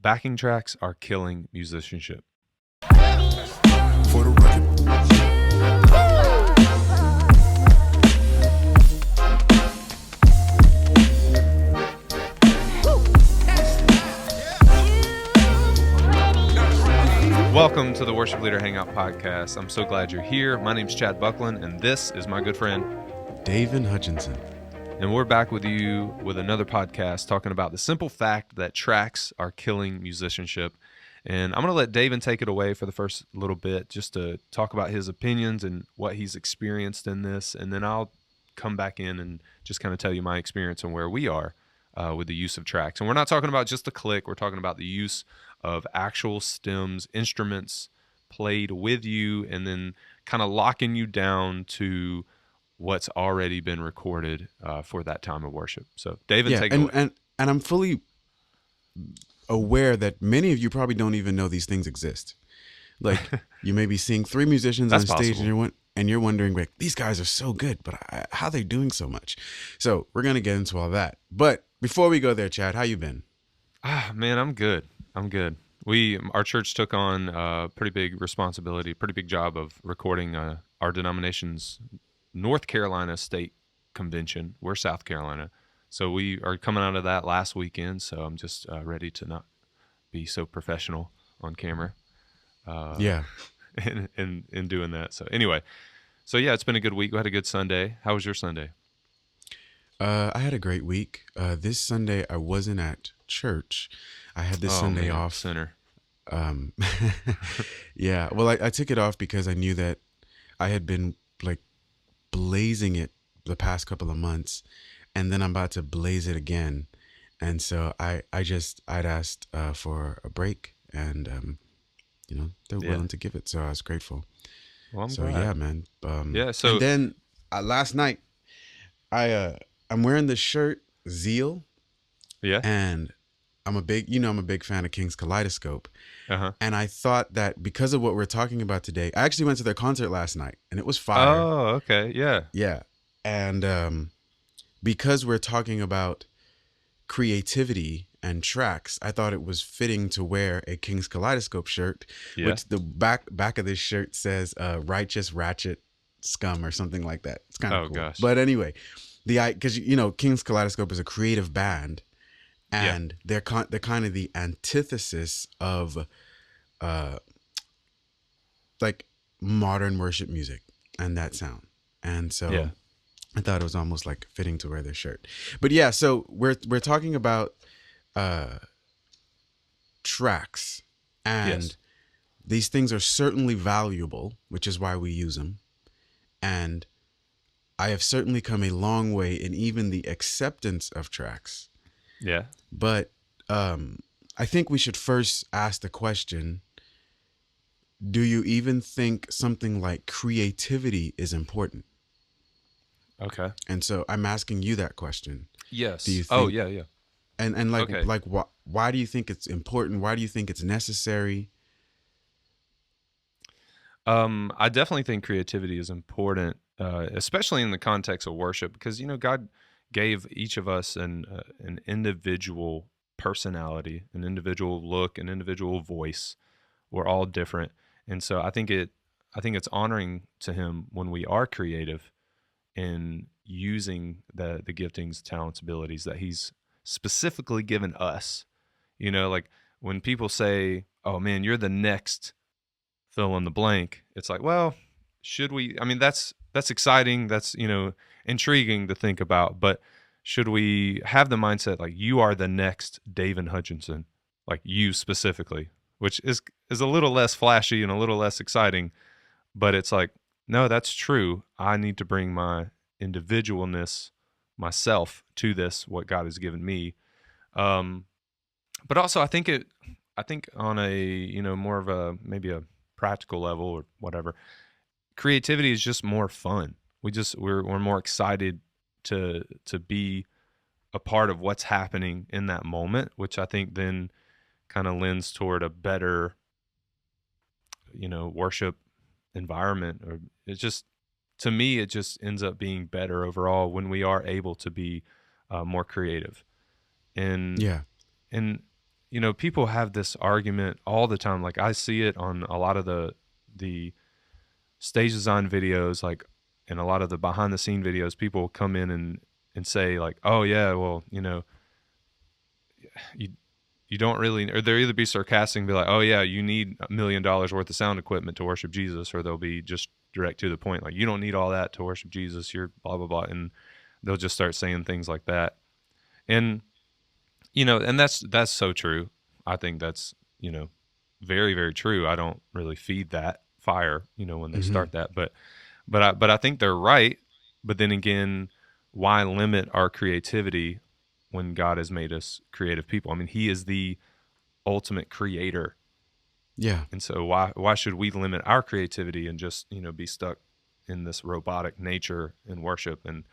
Backing tracks are killing musicianship. For the record. Welcome to the Worship Leader Hangout podcast. I'm so glad you're here. My name's Chad Buckland, and this is my good friend, David Hutchinson. And we're back with you with another podcast talking about the simple fact that tracks are killing musicianship. And I'm going to let David take it away for the first little bit just to talk about his opinions and what he's experienced in this. And then I'll come back in and just kind of tell you my experience and where we are with the use of tracks. And we're not talking about just the click. We're talking about the use of actual stems, instruments played with you, and then kind of locking you down to what's already been recorded for that time of worship. So, David, take it away. And I'm fully aware that many of you probably don't even know these things exist. Like, you may be seeing three musicians on stage, and you're wondering, like, these guys are so good, but how are they doing so much? So we're gonna get into all that. But before we go there, Chad, how you been? Man, I'm good. Our church took on a pretty big responsibility, pretty big job of recording our denomination's North Carolina State Convention. We're South Carolina. So we are coming out of that last weekend, so I'm just ready to not be so professional on camera. In doing that. So anyway, it's been a good week. We had a good Sunday. How was your Sunday? I had a great week. This Sunday I wasn't at church. I had this Sunday off. Sinner. Yeah. Well, I took it off because I knew that I had been like blazing it the past couple of months, and then I'm about to blaze it again. And so I'd asked for a break, and they're willing to give it, so I was grateful. Well, I'm so glad. Yeah, man. So and then last night I'm wearing this shirt, Zeal. Yeah. And I'm a big fan of King's Kaleidoscope. Uh-huh. And I thought that because of what we're talking about today, I actually went to their concert last night, and it was fire. Oh, okay. Yeah. Yeah. And because we're talking about creativity and tracks, I thought it was fitting to wear a King's Kaleidoscope shirt, which the back of this shirt says "Righteous Ratchet Scum" or something like that. It's kind of cool. Gosh. But anyway, because King's Kaleidoscope is a creative band, and they're kind of the antithesis of like modern worship music and that sound. And so I thought it was almost like fitting to wear their shirt. But yeah, so we're talking about tracks, and these things are certainly valuable, which is why we use them. And I have certainly come a long way in even the acceptance of tracks. Yeah. But I think we should first ask the question, do you even think something like creativity is important? Okay. And so I'm asking you that question. Yes. Do you think, yeah. And why do you think it's important? Why do you think it's necessary? I definitely think creativity is important, especially in the context of worship, because God gave each of us an individual personality, an individual look, an individual voice. We're all different, and so I think it's honoring to Him when we are creative in using the giftings, talents, abilities that He's specifically given us. Like when people say, "Oh man, you're the next fill in the blank," it's like, well, should we? I mean, that's exciting. That's intriguing to think about. But should we have the mindset like you are the next David Hutchinson, like you specifically, which is a little less flashy and a little less exciting, but it's like, no, that's true. I need to bring my individualness, myself, to this, what God has given me. But also, I think on a more of a maybe a practical level or whatever, creativity is just more fun. We're more excited to be a part of what's happening in that moment, which I think then kind of lends toward a better worship environment. Or it's just, to me, it just ends up being better overall when we are able to be more creative. And people have this argument all the time. Like I see it on a lot of the stage design videos, like in a lot of the behind the scene videos, people will come in and say like, oh yeah, well, you you don't really, or they'll either be sarcastic and be like, oh yeah, you need $1 million worth of sound equipment to worship Jesus, or they'll be just direct to the point, like you don't need all that to worship Jesus. You're blah blah blah, and they'll just start saying things like that. And and that's so true. I think that's very very true. I don't really feed that fire, when they Hmm. start that, but I think they're right. But then again, why limit our creativity when God has made us creative people? I mean, He is the ultimate creator, Yeah. and so why should we limit our creativity and just be stuck in this robotic nature in worship? And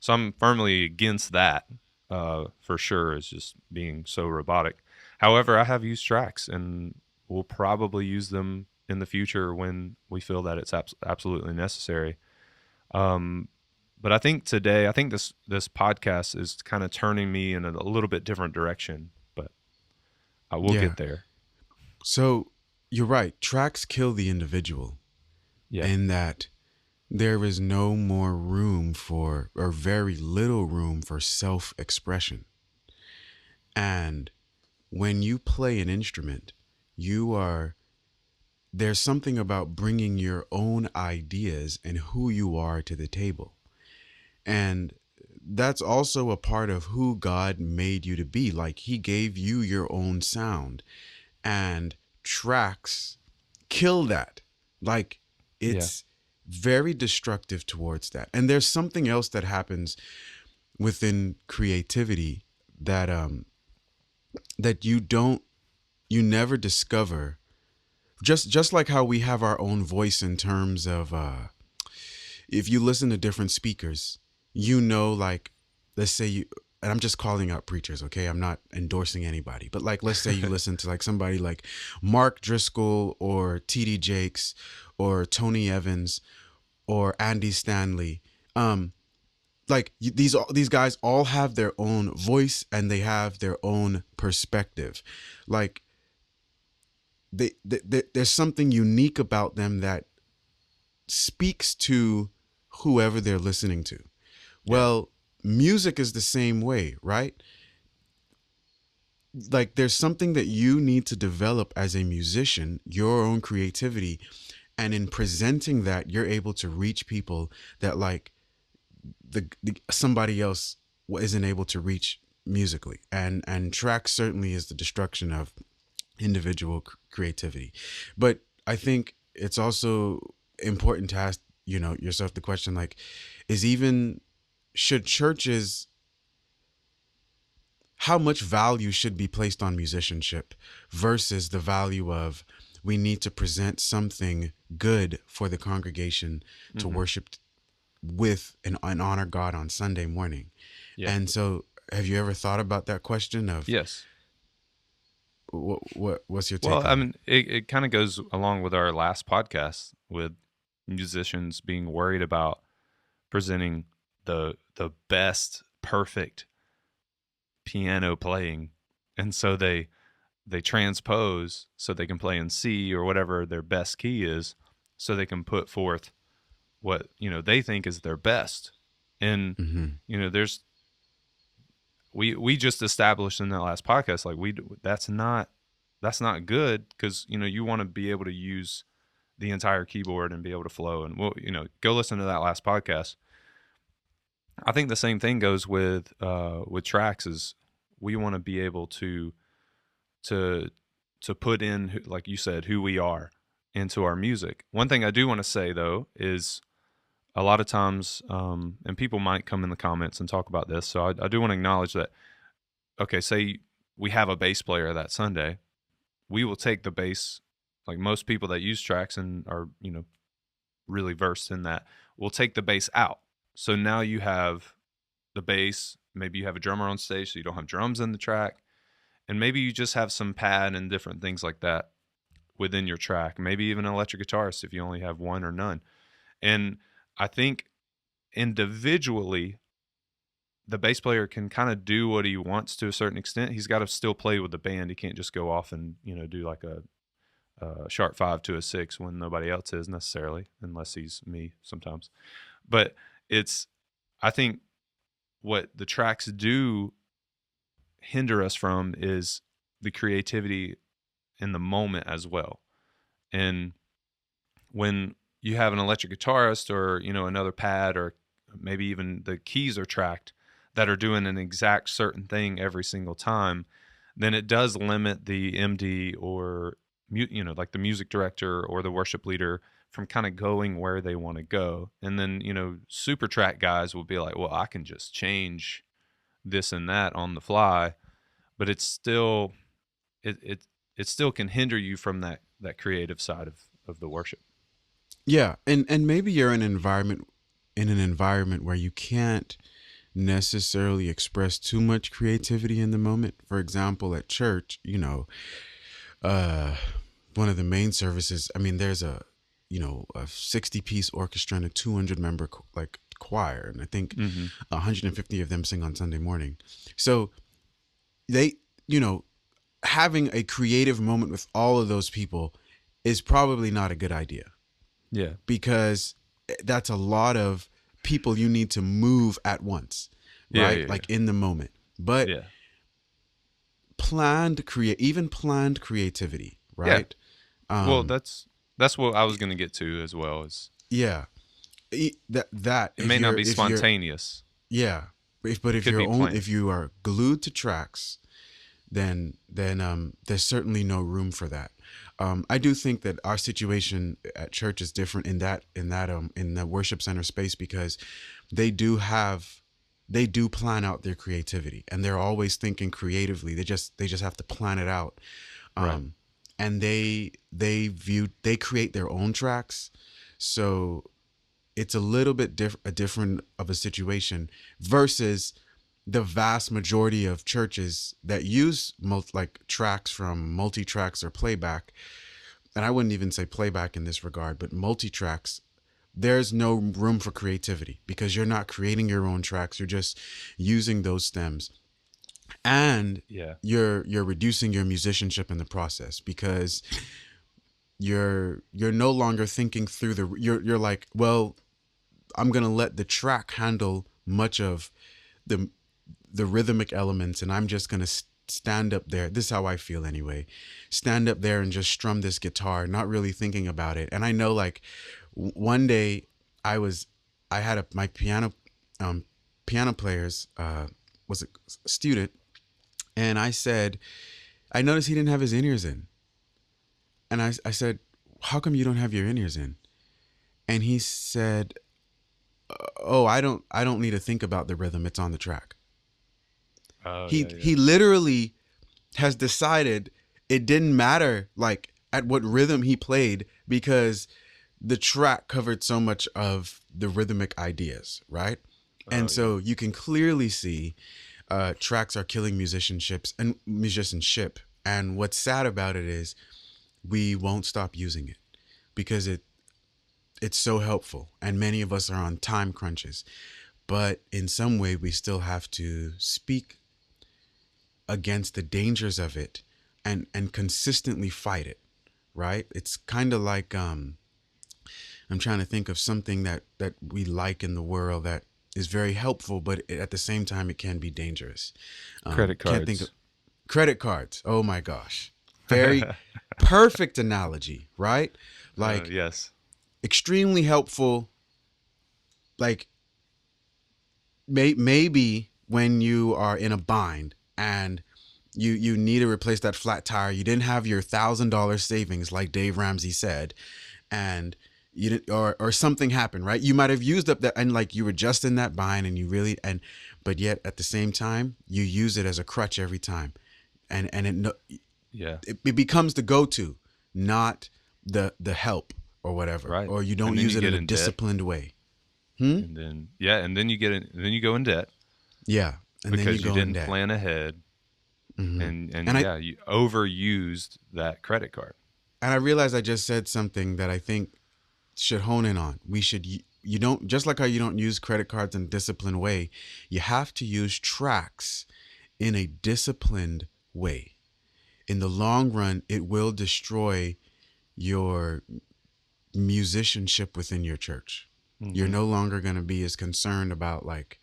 so I'm firmly against that, for sure, is just being so robotic. However, I have used tracks, and we'll probably use them in the future when we feel that it's absolutely necessary. Um, but I think this podcast is kind of turning me in a little bit different direction, but I will Yeah. get there. So you're right. Tracks kill the individual Yeah, in that there is no more room for, or very little room for self expression. And when you play an instrument, you are, there's something about bringing your own ideas and who you are to the table. And that's also a part of who God made you to be. Like, He gave you your own sound, and tracks kill that. Like, yeah, it's very destructive towards that. And there's something else that happens within creativity that that you never discover. Just like how we have our own voice in terms of if you listen to different speakers, like, let's say you, and I'm just calling out preachers, okay? I'm not endorsing anybody, but like, let's say you listen to like somebody like Mark Driscoll or TD Jakes or Tony Evans or Andy Stanley. Like, these guys all have their own voice and they have their own perspective. Like, there's something unique about them that speaks to whoever they're listening to. yeah, Well, music is the same way, right? Like, there's something that you need to develop as a musician, your own creativity, and in presenting that, you're able to reach people that, like, the somebody else isn't able to reach musically. And track certainly is the destruction of individual creativity. But I think it's also important to ask, yourself the question, like, is even, should churches, how much value should be placed on musicianship versus the value of, we need to present something good for the congregation to hmm worship with and honor God on Sunday morning. yeah, And so, have you ever thought about that question of yes. what's your Well, take I on it? mean, it kind of goes along with our last podcast with musicians being worried about presenting the best perfect piano playing, and so they transpose so they can play in C or whatever their best key is, so they can put forth what they think is their best. And Mm-hmm. there's we just established in that last podcast, like, that's not good, because you want to be able to use the entire keyboard and be able to flow. And we'll go listen to that last podcast. I think the same thing goes with tracks. Is we want to be able to to put in, like you said, who we are into our music. One thing I do want to say though is, a lot of times, and people might come in the comments and talk about this, so I do want to acknowledge that. Okay, say we have a bass player that Sunday, we will take the bass. Like most people that use tracks and are really versed in that, will take the bass out. So now you have the bass. Maybe you have a drummer on stage, so you don't have drums in the track, and maybe you just have some pad and different things like that within your track. Maybe even an electric guitarist if you only have one or none. And I think individually the bass player can kind of do what he wants to a certain extent. He's got to still play with the band. He can't just go off and, do like a sharp 5 to a 6 when nobody else is necessarily, unless he's me sometimes. But I think what the tracks do hinder us from is the creativity in the moment as well. And when you have an electric guitarist or, another pad, or maybe even the keys are tracked that are doing an exact certain thing every single time, then it does limit the MD or, like the music director or the worship leader from kind of going where they want to go. And then, super track guys will be like, well, I can just change this and that on the fly, but it's still, it still can hinder you from that creative side of the worship. Yeah, and maybe you're in an environment where you can't necessarily express too much creativity in the moment. For example, at church, one of the main services, I mean, there's a 60-piece orchestra and a 200-member choir, and I think 150 of them sing on Sunday morning. So they, having a creative moment with all of those people is probably not a good idea. Yeah. Because that's a lot of people you need to move at once, right? In the moment. But planned creativity, right? Yeah. Well, that's what I was going to get to as well. Is that it may not be spontaneous. Yeah. If you are glued to tracks, then there's certainly no room for that. I do think that our situation at church is different in the worship center space, because they do plan out their creativity, and they're always thinking creatively. They just have to plan it out. Right. And they create their own tracks. So it's a little bit different of a situation versus the vast majority of churches that use tracks from multi-tracks or playback. And I wouldn't even say playback in this regard, but multi-tracks. There's no room for creativity because you're not creating your own tracks. You're just using those stems. And you're reducing your musicianship in the process, because you're no longer thinking through you're like, well, I'm going to let the track handle much of the rhythmic elements, and I'm just going to stand up there. This is how I feel anyway. Stand up there and just strum this guitar, not really thinking about it. And I know, one day I had my piano players was a student, and I noticed he didn't have his in-ears in. And I said, how come you don't have your in-ears in? And he said, oh, I don't need to think about the rhythm. It's on the track. He literally has decided it didn't matter at what rhythm he played, because the track covered so much of the rhythmic ideas, right? And so you can clearly see tracks are killing musicianship. And what's sad about it is we won't stop using it because it's so helpful, and many of us are on time crunches. But in some way, we still have to speak against the dangers of it and consistently fight it, right? It's kind of like I'm trying to think of something that we like in the world that is very helpful, but at the same time it can be dangerous. Credit cards. Can't think of credit cards. Oh my gosh, very perfect analogy, right? Yes, extremely helpful. Maybe when you are in a bind and you need to replace that flat tire, you didn't have your $1,000 savings, like Dave Ramsey said, and you didn't, or something happened, right? You might have used up that, and you were just in that bind, and but yet at the same time you use it as a crutch every time, and it becomes the go-to, not the help or whatever, right? Or you don't use it in a disciplined way. And then you go in debt. Yeah. And because then you didn't plan ahead. And you overused that credit card. And I realized I just said something that I think should hone in on. We should you don't, just like how you don't use credit cards in a disciplined way, you have to use tracks in a disciplined way. In the long run, it will destroy your musicianship within your church. You're Hmm. no longer going to be as concerned about like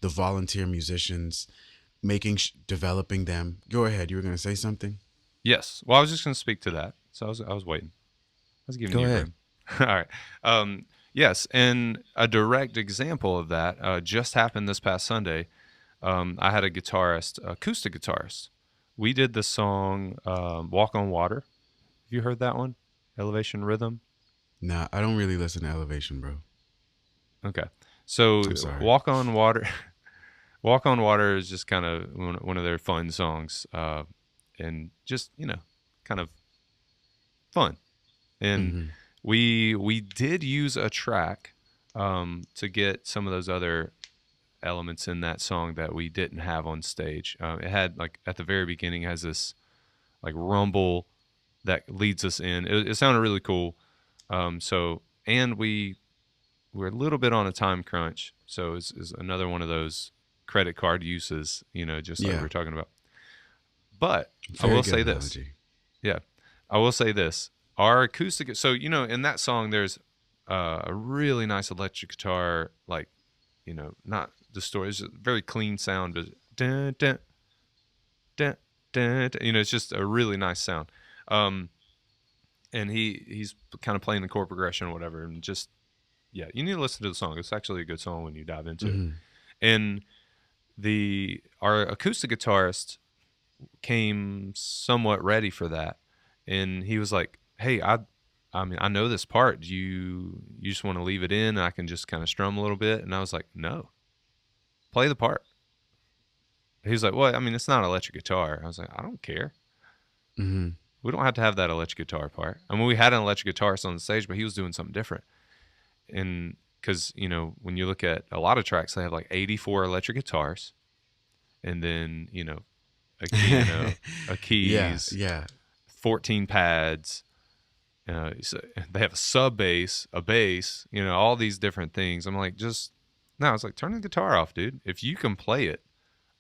the volunteer musicians, developing them. Go ahead. You were going to say something? Yes. Well, I was just going to speak to that. So I was waiting. I was giving Go you ahead. room. All right. Yes, and a direct example of that just happened this past Sunday. I had a guitarist, acoustic guitarist. We did the song "Walk on Water." Have you heard that one? Elevation Rhythm. Nah, I don't really listen to Elevation, bro. Okay. So I'm sorry. "Walk on Water," "Walk on Water" is just kind of one of their fun songs, and just kind of fun. And Mm-hmm. we did use a track to get some of those other elements in that song that we didn't have on stage. It had like at the very beginning has this like rumble that leads us in. It sounded really cool. So and we're a little bit on a time crunch, so it's another one of those credit card uses, just like we Yeah. were talking about. But I Very will good say this, analogy. yeah, I will say this. Our acoustic, so in that song, there's a really nice electric guitar, like not distorted. It's a very clean sound, but dun, dun, dun, dun, dun, it's just a really nice sound. Um, and he's kind of playing the chord progression or whatever, and just yeah, you need to listen to the song. It's actually a good song when you dive into it. Mm-hmm. And our acoustic guitarist came somewhat ready for that, and he was like, "Hey, I mean, I know this part. Do you just want to leave it in, and I can just kind of strum a little bit?" And I was like, "No, play the part." He was like, "Well, I mean, it's not an electric guitar." I was like, "I don't care. Mm-hmm. We don't have to have that electric guitar part." I mean, we had an electric guitarist on the stage, but he was doing something different. And because when you look at a lot of tracks, they have like 84 electric guitars, and then a piano, a Yeah. keys, Yeah. 14 pads. So they have a sub bass, a bass, all these different things. I'm like, just no. It's like turn the guitar off, dude. If you can play it,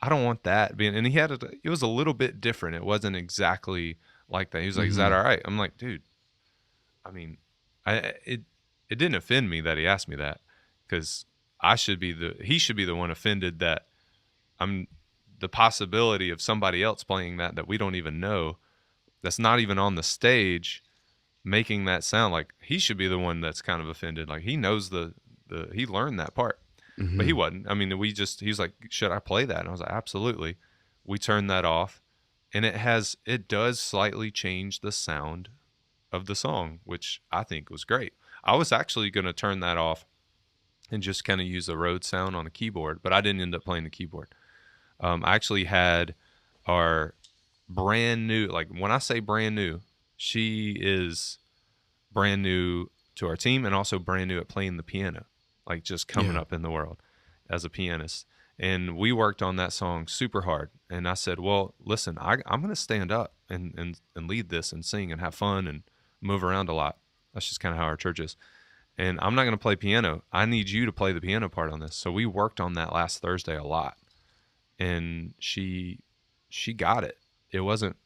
I don't want that being. And he had it was a little bit different. It wasn't exactly like that. He was like, "Is that Mm-hmm. all right?" I'm like, "Dude, I mean, it didn't offend me that he asked me that, because he should be the one offended that I'm the possibility of somebody else playing that we don't even know, that's not even on the stage, making that sound. Like he should be the one that's kind of offended. Like he knows he learned that part, but he Mm-hmm. wasn't. I mean, he's like, "Should I play that?" And I was like, "Absolutely." We turned that off, and it does slightly change the sound of the song, which I think was great. I was actually going to turn that off and just kind of use the Rhodes sound on a keyboard, but I didn't end up playing the keyboard. I actually had our brand new, like when I say brand new, she is brand new to our team and also brand new at playing the piano, like just coming Yeah. up in the world as a pianist. And we worked on that song super hard. And I said, "Well, listen, I'm going to stand up and lead this and sing and have fun and move around a lot." That's just kind of how our church is. And I'm not going to play piano. I need you to play the piano part on this. So we worked on that last Thursday a lot. And she got it. It wasn't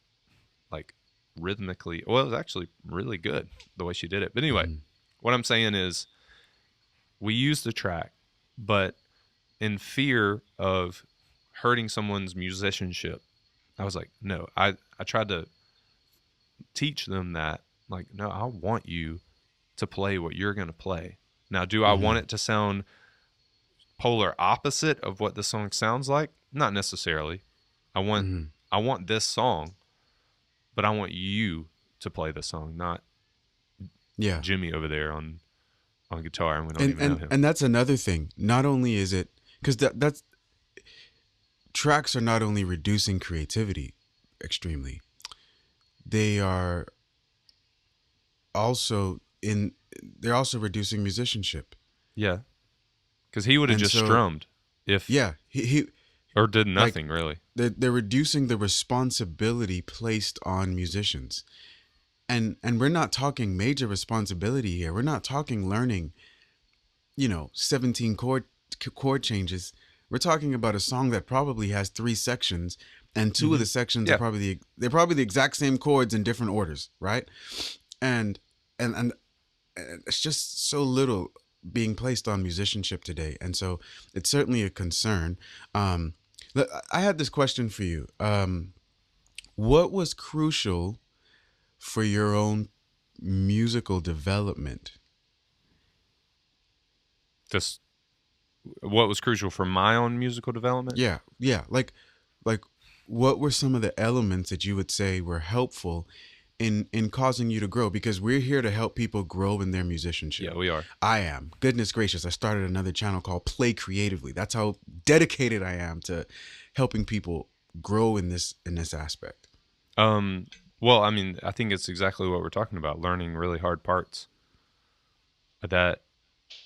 like rhythmically, well, it was actually really good the way she did it. But anyway, Mm-hmm. what I'm saying is we used the track, but in fear of hurting someone's musicianship, I was like, no. I tried to teach them that, like, no, I want you to play what you're going to play. Now, do I Mm-hmm. want it to sound polar opposite of what the song sounds like? Not necessarily. I want Mm-hmm. I want this song, but I want you to play the song, not Yeah. Jimmy over there on guitar, and we don't And even know and him. and that's another thing. Not only is it because that's tracks are not only reducing creativity extremely, they are also in they're also reducing musicianship. Yeah, because he would have And just so strummed if yeah, he or did like nothing really. they're reducing the responsibility placed on musicians. And we're not talking major responsibility here. We're not talking learning 17 chord changes. We're talking about a song that probably has 3 sections, and 2 of Mm-hmm. the sections are Yeah. probably the exact same chords in different orders, right? And and it's just so little being placed on musicianship today, and so it's certainly a concern. Um, I had this question for you. What was crucial for your own musical development? Just what was crucial for my own musical development? Yeah, yeah. Like, what were some of the elements that you would say were helpful in causing you to grow? Because we're here to help people grow in their musicianship. Yeah, we are. I am. Goodness gracious, I started another channel called Play Creatively. That's how dedicated I am to helping people grow in this aspect. Um, well, I mean, I think it's exactly what we're talking about, learning really hard parts. That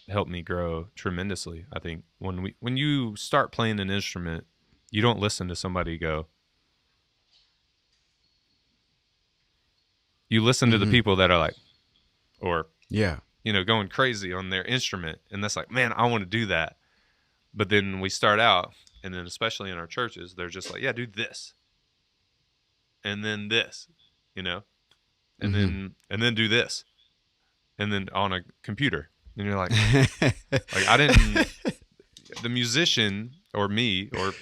helped me grow tremendously. I think when you start playing an instrument, you don't listen to somebody go. You listen to the Mm-hmm. people that are like, or Yeah. going crazy on their instrument, and that's like, man, I want to do that. But then we start out, and then especially in our churches, they're just like, yeah, do this, and then this, you know, and then do this, and then on a computer, and you're like I didn't. The musician or me or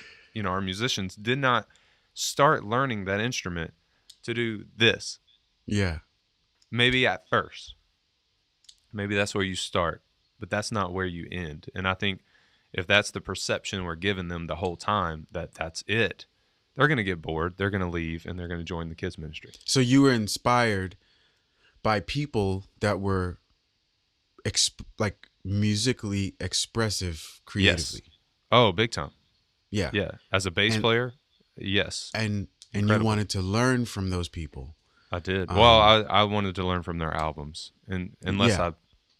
our musicians did not start learning that instrument to do this. Yeah. Maybe at first, maybe that's where you start, but that's not where you end. And I think if that's the perception we're giving them the whole time, that's it, they're going to get bored, they're going to leave, and they're going to join the kids ministry. So you were inspired by people that were like musically expressive Yes. creatively. Oh, big time. Yeah. Yeah. As a bass And player, yes. and you Incredible. wanted to learn from those people. I did. Well, I wanted to learn from their albums, and unless Yeah. I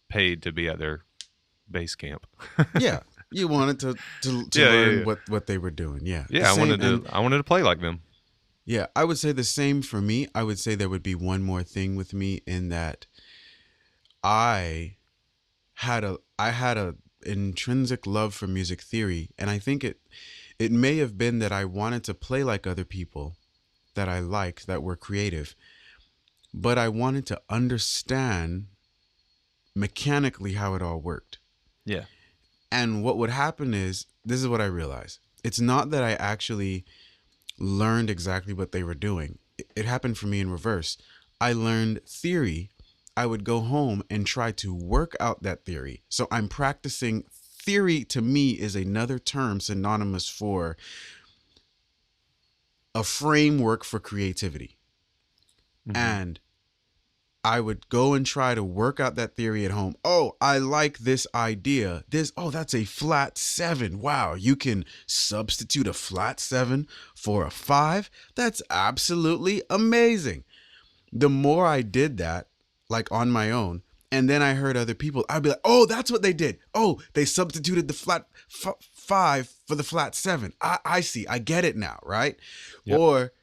paid to be at their base camp. Yeah. You wanted to Yeah, learn yeah. what they were doing. Yeah. The Yeah, same, I wanted to play like them. yeah, I would say the same for me. I would say there would be one more thing with me in that I I had a intrinsic love for music theory, and I think it may have been that I wanted to play like other people that I liked that were creative, but I wanted to understand mechanically how it all worked. Yeah. And what would happen is, this is what I realized. It's not that I actually learned exactly what they were doing. It happened for me in reverse. I learned theory. I would go home and try to work out that theory. So I'm practicing. Theory to me is another term synonymous for a framework for creativity. Mm-hmm. And I would go and try to work out that theory at home. Oh, I like this idea. That's a flat 7. Wow, you can substitute a flat 7 for a 5. That's absolutely amazing. The more I did that, like on my own, and then I heard other people, I'd be like, oh, that's what they did. Oh, they substituted the flat 5 for the flat 7. I see. I get it now, right? Yep. Or,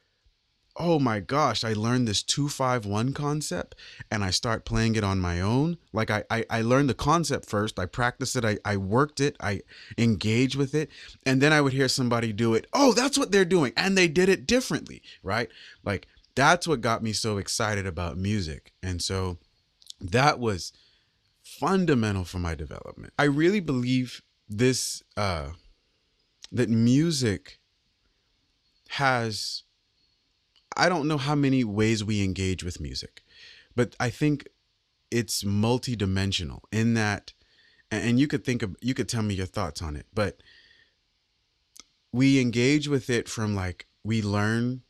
oh my gosh, I learned this 2-5-1 concept and I start playing it on my own. Like I learned the concept first. I practiced it. I worked it. I engaged with it. And then I would hear somebody do it. Oh, that's what they're doing. And they did it differently, right? Like that's what got me so excited about music. And so that was fundamental for my development. I really believe this, that music has, I don't know how many ways we engage with music, but I think it's multidimensional in that, and you could tell me your thoughts on it, but we engage with it from like, we learn,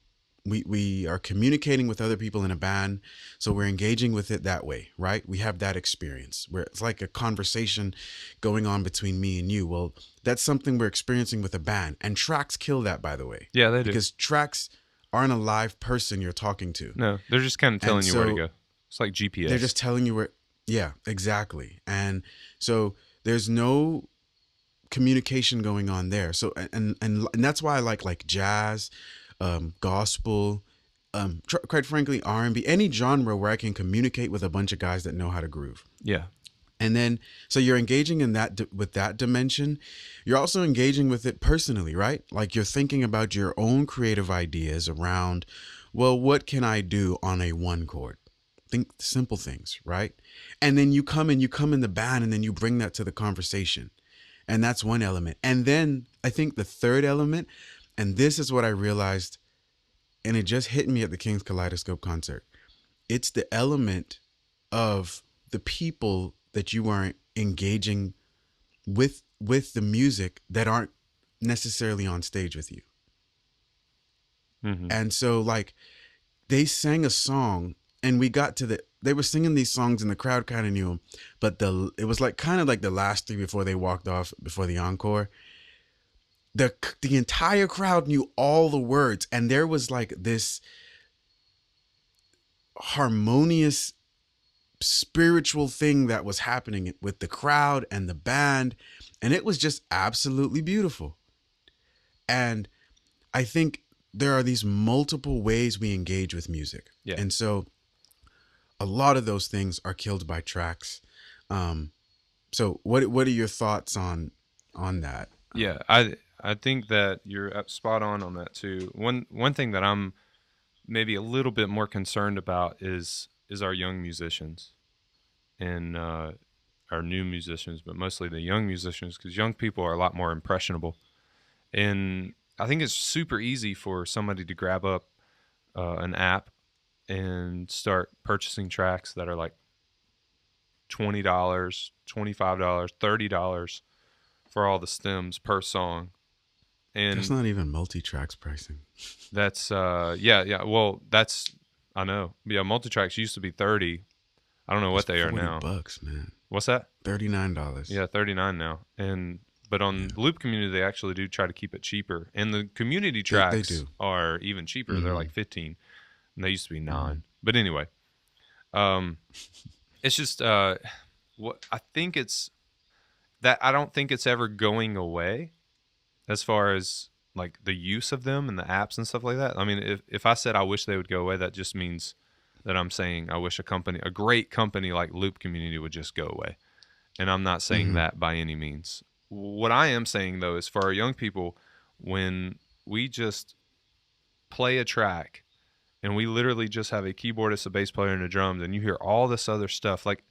we are communicating with other people in a band. So we're engaging with it that way, right? We have that experience where it's like a conversation going on between me and you. Well, that's something we're experiencing with a band, and tracks kill that, by the way. Yeah, they do. Because tracks aren't a live person you're talking to. No, they're just kind of telling you where to go. It's like GPS. They're just telling you where. Yeah, exactly. And so there's no communication going on there. So and that's why I like jazz, gospel, quite frankly R&B, any genre where I can communicate with a bunch of guys that know how to groove. Yeah. And then, so you're engaging in that with that dimension. You're also engaging with it personally, right? Like you're thinking about your own creative ideas around, well, what can I do on a one chord? Think simple things, right? And then you come in the band and then you bring that to the conversation. And that's one element. And then I think the third element, and this is what I realized, and it just hit me at the King's Kaleidoscope concert. It's the element of the people that you are engaging with the music that aren't necessarily on stage with you. Mm-hmm. And so like they sang a song and we got to they were singing these songs and the crowd kind of knew them, but it was like kind of like the last three before they walked off before the encore. The entire crowd knew all the words, and there was like this harmonious spiritual thing that was happening with the crowd and the band, and it was just absolutely beautiful. And I think there are these multiple ways we engage with music. Yeah. And so a lot of those things are killed by tracks. So what are your thoughts on that? Yeah, I think that you're spot on that too. One thing that I'm maybe a little bit more concerned about is our young musicians and our new musicians, but mostly the young musicians, because young people are a lot more impressionable. And I think it's super easy for somebody to grab up an app and start purchasing tracks that are like $20, $25, $30 for all the stems per song. And that's not even multi-tracks pricing. That's yeah. Well, that's, I know. Yeah, multi-tracks used to be 30. I don't know what they are now. $40, man. What's that? $39. Yeah, 39 now. But on the Loop community, they actually do try to keep it cheaper. And the community tracks they do. are even cheaper. Mm-hmm. They're like 15. And they used to be 9. Mm-hmm. But anyway, it's just what I think it's that I don't think it's ever going away as far as like the use of them and the apps and stuff like that. I mean, if I said I wish they would go away, that just means that I'm saying I wish a great company like Loop Community would just go away. And I'm not saying that by any means. What I am saying, though, is for our young people, when we just play a track and we literally just have a keyboardist, a bass player, and a drums, and you hear all this other stuff, like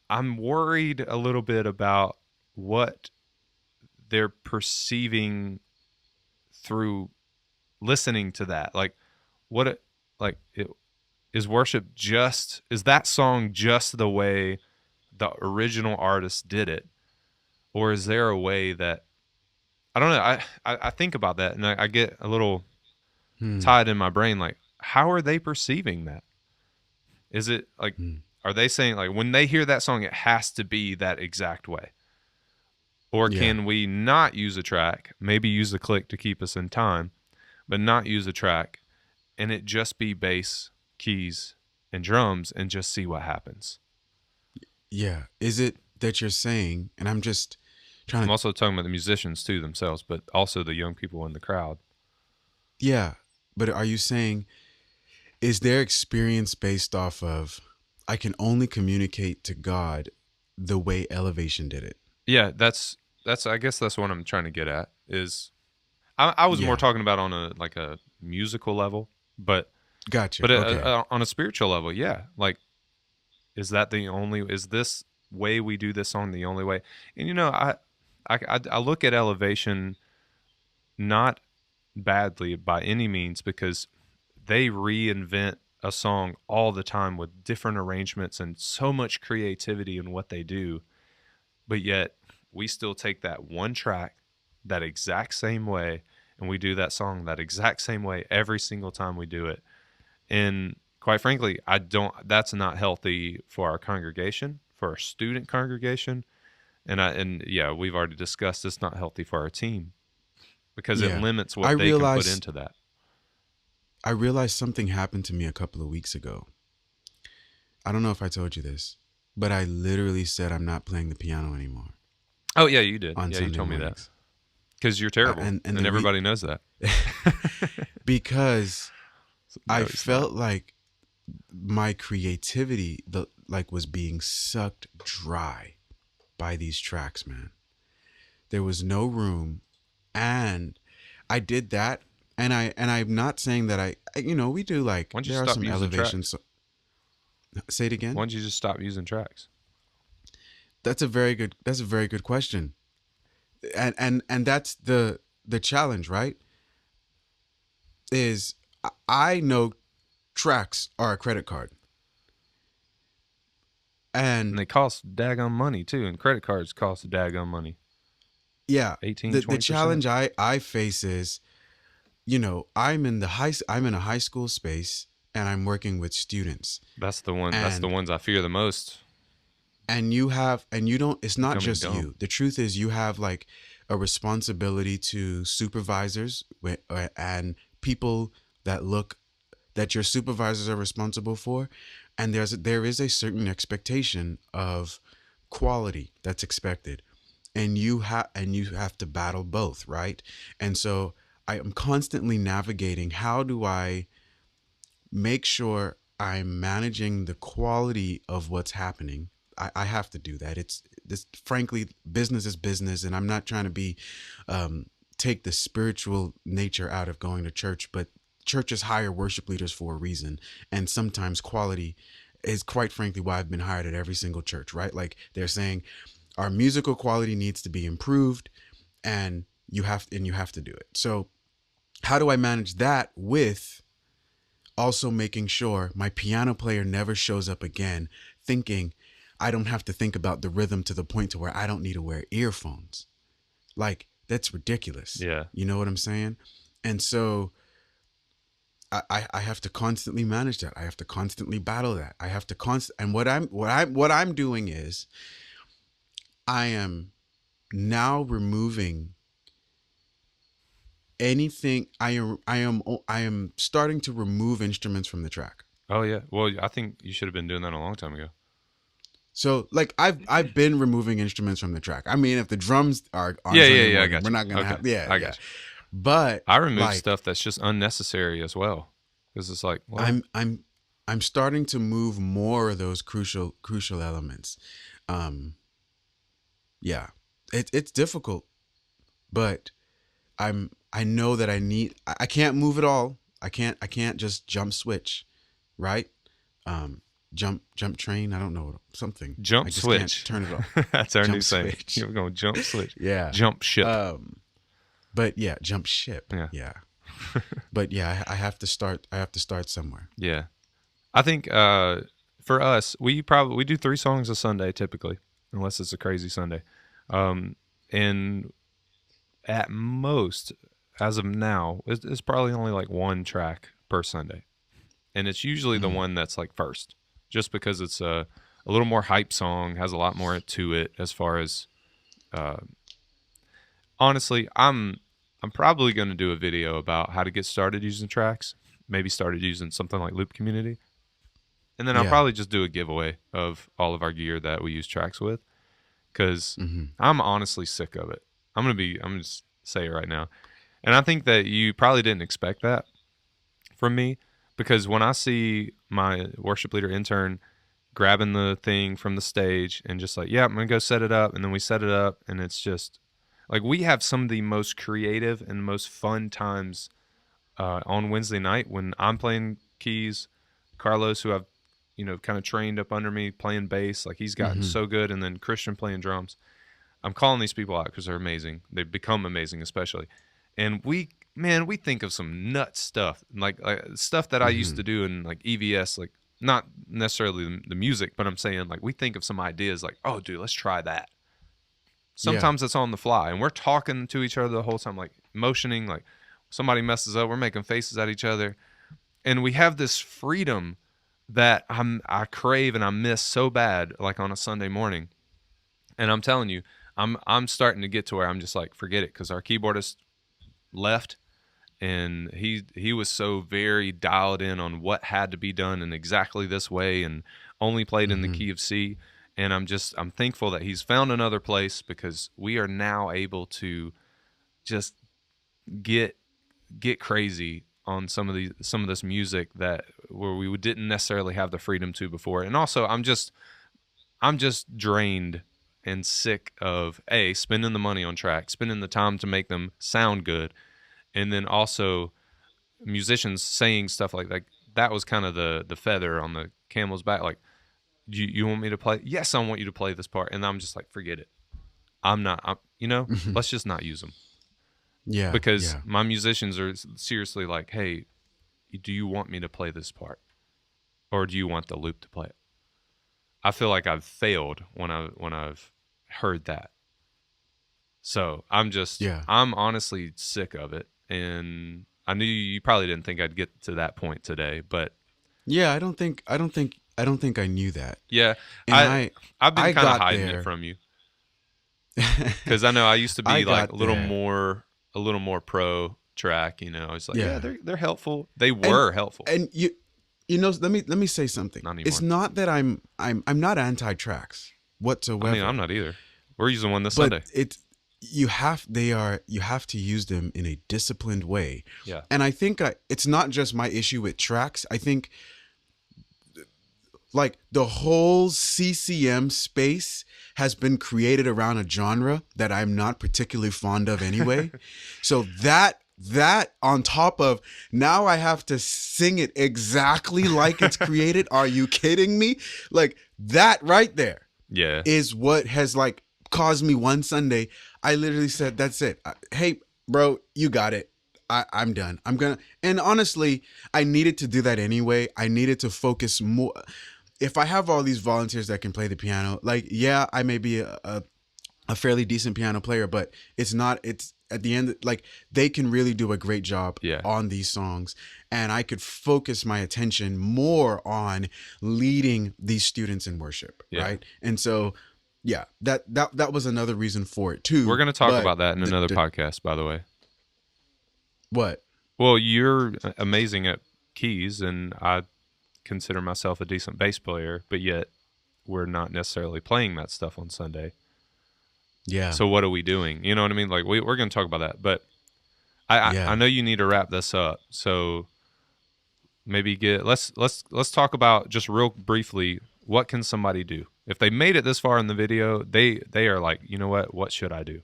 I'm worried a little bit about what they're perceiving through listening to that. Like, is worship is that song just the way the original artist did it? Or is there a way that, I don't know, I think about that and I get a little tied in my brain, like, how are they perceiving that? Is it like, are they saying like when they hear that song, it has to be that exact way? Or can we not use a track, maybe use a click to keep us in time, but not use a track and it just be bass, keys, and drums and just see what happens? Yeah. Is it that you're saying, and I'm just trying I'm to... also talking about the musicians too themselves, but also the young people in the crowd. Yeah. But are you saying, is their experience based off of, I can only communicate to God the way Elevation did it? Yeah, that's I guess that's what I'm trying to get at. Is I was more talking about on a musical level, but gotcha. But okay. On a spiritual level, yeah. Like, is this way we do this song the only way? And you know, I look at Elevation not badly by any means, because they reinvent a song all the time with different arrangements and so much creativity in what they do. But yet we still take that one track that exact same way and we do that song that exact same way every single time we do it. And quite frankly, that's not healthy for our congregation, for our student congregation. And we've already discussed it's not healthy for our team because it limits what they can put into that. I realized something happened to me a couple of weeks ago. I don't know if I told you this, but I literally said I'm not playing the piano anymore. Oh, yeah, you did. On yeah, Sunday you told me mornings. that. Because you're terrible, and everybody knows that. Because No, I felt like my creativity was being sucked dry. by these tracks, man. There was no room, and I did that. And I'm not saying that we do like Why don't you there are stop some using elevations. tracks? Say it again. Why don't you just stop using tracks? That's a very good question. And that's the challenge, right? Is I know tracks are a credit card. And And they cost daggone money too, and credit cards cost daggone money. yeah, 18, the 20%. challenge I face is, I'm in a high school space and I'm working with students. That's the one. That's the And ones I fear the most. and you don't, it's not Becoming just dumb. you. The truth is you have like a responsibility to supervisors and people that look that your supervisors are responsible for, and there is a certain expectation of quality that's expected, and you have to battle both, right? And so I am constantly navigating, how do I make sure I'm managing the quality of what's happening. I have to do that. It's this, frankly, business is business, and I'm not trying to be take the spiritual nature out of going to church, but churches hire worship leaders for a reason, and sometimes quality is, quite frankly, why I've been hired at every single church, right? Like, they're saying our musical quality needs to be improved, and you have to do it. So how do I manage that with also making sure my piano player never shows up again, thinking I don't have to think about the rhythm to the point to where I don't need to wear earphones? Like, that's ridiculous. Yeah. You know what I'm saying? And so I have to constantly manage that. I have to constantly battle that. I have to and what I'm doing is I am now removing anything. I am starting to remove instruments from the track. Oh yeah. Well, I think you should have been doing that a long time ago. So like I've been removing instruments from the track. I mean, if the drums are on Yeah, yeah, Sunday yeah. I morning, got we're you. not gonna Okay, have yeah, I yeah. got you. But I remove like stuff that's just unnecessary as well, because it's like, well, I'm starting to move more of those crucial elements. Um yeah. It's difficult, but I know that I can't move it all. I can't just jump switch, right? Um jump train, I don't know, something. I jump just can't switch. turn it off. That's our new Jump saying. switch. You're going jump switch. Yeah. Jump ship. But yeah, jump ship. Yeah. Yeah. But yeah, I have to start. I have to start somewhere. Yeah. I think for us, we do 3 songs a Sunday typically, unless it's a crazy Sunday. And at most, as of now, it's probably only like 1 track per Sunday. And it's usually the Mm. one that's like first, just because it's a little more hype song, has a lot more to it as far as uh, honestly, I'm probably going to do a video about how to get started using tracks, maybe started using something like Loop Community. And then I'll Yeah. probably just do a giveaway of all of our gear that we use tracks with, because Mm-hmm. I'm honestly sick of it. I'm gonna just say it right now, and I think that you probably didn't expect that from me, because when I see my worship leader intern grabbing the thing from the stage and just like, yeah, I'm gonna go set it up, and then we set it up, and it's just like we have some of the most creative and most fun times on Wednesday night when I'm playing keys. Carlos, who I've kind of trained up under me playing bass, like he's gotten Mm-hmm. so good, and then Christian playing drums. I'm calling these people out because they're amazing. They've become amazing, especially. And we think of some nut stuff, like stuff that I used Mm-hmm. to do in like EVS, like not necessarily the music, but I'm saying like we think of some ideas like, oh, dude, let's try that. Yeah. Sometimes it's on the fly, and we're talking to each other the whole time, like motioning, like somebody messes up, we're making faces at each other, and we have this freedom that I crave and I miss so bad, like on a Sunday morning. And I'm telling you, I'm starting to get to where I'm just like, forget it, because our keyboardist left, and he was so very dialed in on what had to be done in exactly this way, and only played in the Mm-hmm. key of C. And I'm thankful that he's found another place, because we are now able to just get crazy on some of this music that where we didn't necessarily have the freedom to before. And also I'm just drained and sick of spending the money on tracks, spending the time to make them sound good, and then also musicians saying stuff like that. That was kind of the feather on the camel's back. Like, you want me to play? Yes, I want you to play this part. And I'm just like, forget it. Let's just not use them. Yeah. Because Yeah. my musicians are seriously like, hey, do you want me to play this part? Or do you want the loop to play it? I feel like I've failed when I've heard that. So Yeah. I'm honestly sick of it. And I knew you probably didn't think I'd get to that point today, but Yeah, I don't think I knew that. yeah, And I've been I kind of got hiding it there. from you because I know I used to I be like got there. a little more pro track. It's like, yeah, Yeah. they're helpful. They And were helpful, and let me say something. not It's anymore. not that I'm not anti-tracks I mean, I'm whatsoever. not either. We're using one this But Sunday. you have to use them in a disciplined way. Yeah, And I think it's not just my issue with tracks. I think like the whole CCM space has been created around a genre that I'm not particularly fond of anyway. So that on top of now I have to sing it exactly like it's created. Are you kidding me? Like that right there yeah, is what has like caused me one Sunday. I literally said, that's it. Hey, bro, you got it. I'm done. And honestly, I needed to do that anyway. I needed to focus more. If I have all these volunteers that can play the piano, like, yeah, I may be a fairly decent piano player, but it's at the end, like they can really do a great job yeah, on these songs. And I could focus my attention more on leading these students in worship. yeah. Right. And so, yeah, that was another reason for it too. We're gonna talk But about that in another podcast, by the way. what? Well, you're amazing at keys, and I consider myself a decent bass player, but yet we're not necessarily playing that stuff on Sunday. Yeah. So what are we doing? You know what I mean? Like we're going to talk about that, but I Yeah. know you need to wrap this up. So maybe let's talk about just real briefly, what can somebody do if they made it this far in the video? They are like, you know what should I do?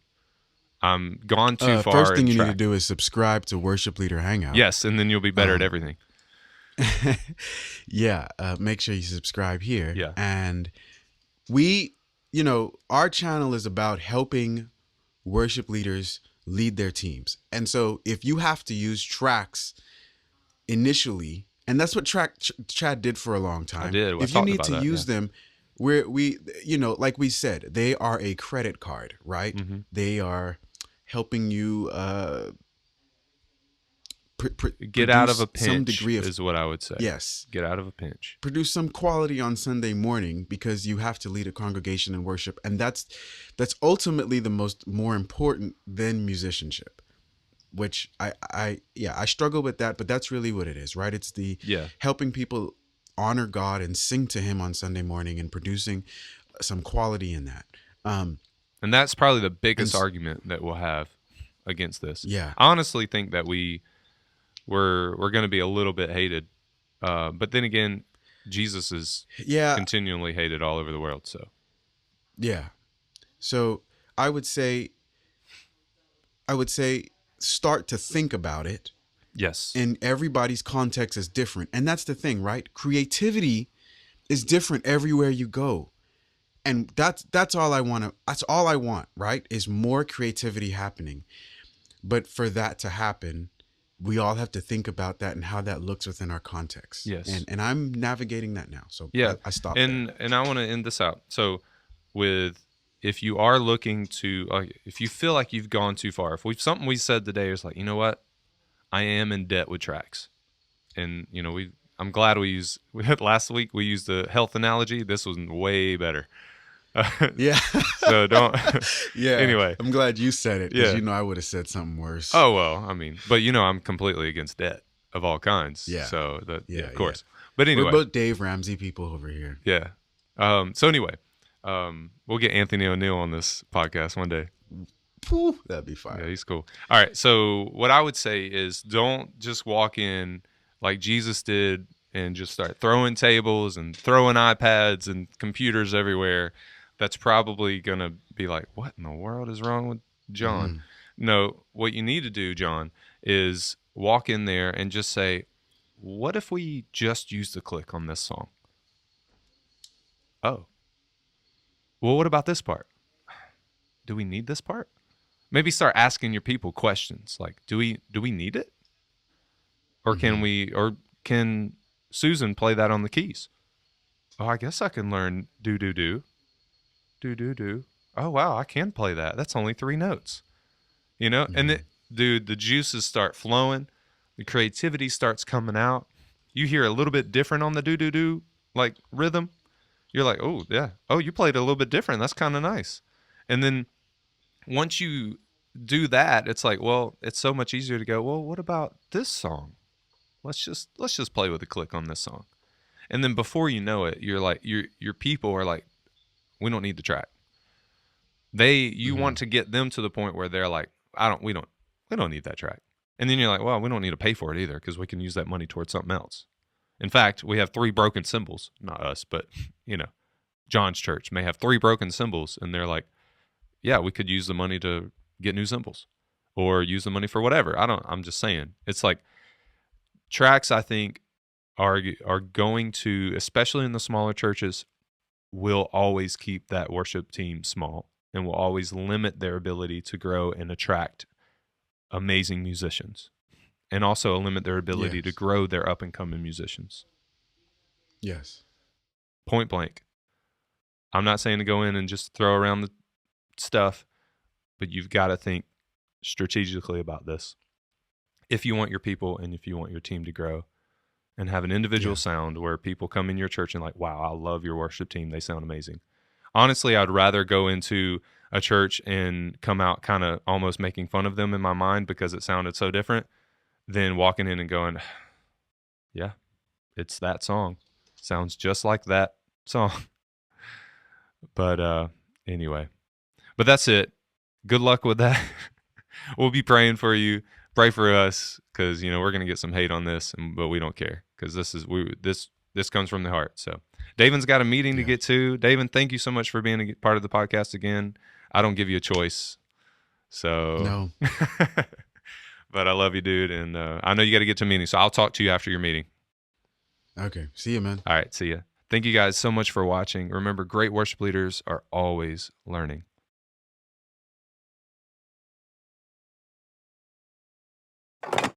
I'm gone too far First thing in you need to track. do is subscribe to Worship Leader Hangout. Yes, and then you'll be better at everything. Yeah. Make sure you subscribe here. Yeah. And our channel is about helping worship leaders lead their teams. And so if you have to use tracks initially, and that's what Chad did for a long time. I did. I If you talked need about to that, use yeah. them, like we said, they are a credit card, right? Mm-hmm. They are helping you Get out of a produce some pinch degree of, is what I would say. yes, Get out of a pinch. produce some quality on Sunday morning because you have to lead a congregation in worship, and that's ultimately the more important than musicianship. Which I struggle with that, but that's really what it is, right? It's the helping people honor God and sing to Him on Sunday morning and producing some quality in that. And that's probably the biggest argument that we'll have against this. Yeah. I honestly think that we're going to be a little bit hated, but then again, Jesus is continually hated all over the world. So yeah, so I would say start to think about it. Yes. And everybody's context is different, and that's the thing, right? Creativity is different everywhere you go. And that's all I want, right? Is more creativity happening. But for that to happen, we all have to think about that and how that looks within our context. Yes. And I'm navigating that now. So yeah, I stopped. And I want to end this out. So if you are looking to, if you feel like you've gone too far, if something we said today is like, you know what, I am in debt with tracks. And, I'm glad last week we used the health analogy. This was way better. Yeah. So don't. Yeah. Anyway. I'm glad you said it because Yeah. I would have said something worse. Oh, well, I mean, but I'm completely against debt of all kinds. Yeah. So of course. Yeah. But anyway. We're both Dave Ramsey people over here. Yeah. So anyway, we'll get Anthony O'Neill on this podcast one day. Pooh, that'd be fine. Yeah, he's cool. All right. So what I would say is don't just walk in like Jesus did and just start throwing tables and throwing iPads and computers everywhere. that's probably going to be like, what in the world is wrong with John? Mm-hmm. No, what you need to do, John, is walk in there and just say, what if we just use the click on this song? Oh, well, what about this part? Do we need this part? Maybe start asking your people questions like, do we need it? Or can Mm-hmm. we, or can Susan play that on the keys? Oh, I guess I can learn do, do, do, do, do, do. Oh, wow, I can play that. That's only 3 notes. And Mm-hmm. dude, the juices start flowing, the creativity starts coming out. You hear a little bit different on the do do do like rhythm. You're like, oh yeah, oh you played a little bit different. That's kind of nice. And then once you do that, it's like, well, it's so much easier to go. Well, what about this song? Let's just play with a click on this song. And then before you know it, you're like, your people are like, we don't need the track. You Mm-hmm. want to get them to the point where they're like, we don't need that track. And then you're like, well, we don't need to pay for it either because we can use that money towards something else. In fact, we have 3 broken cymbals. Not us, but you know, John's church may have 3 broken cymbals, and they're like, yeah, we could use the money to get new cymbals, or use the money for whatever. I'm just saying, it's like tracks. I think are going to, especially in the smaller churches, will always keep that worship team small and will always limit their ability to grow and attract amazing musicians, and also limit their ability to Yes. grow their up and coming musicians. Yes. Point blank. I'm not saying to go in and just throw around the stuff, but you've got to think strategically about this if you want your people and if you want your team to grow and have an individual Yes. sound where people come in your church and like, wow, I love your worship team. They sound amazing. Honestly, I'd rather go into a church and come out kind of almost making fun of them in my mind because it sounded so different than walking in and going, yeah, it's that song. Sounds just like that song. But anyway, but that's it. Good luck with that. We'll be praying for you. Pray for us because we're gonna get some hate on this, but we don't care because this comes from the heart. So, Davin's got a meeting to Yes. get to. Davin, thank you so much for being a part of the podcast again. I don't give you a choice, so. No. But I love you, dude, and I know you got to get to a meeting, so I'll talk to you after your meeting. Okay. See you, man. All right, see ya. Thank you guys so much for watching. Remember, great worship leaders are always learning.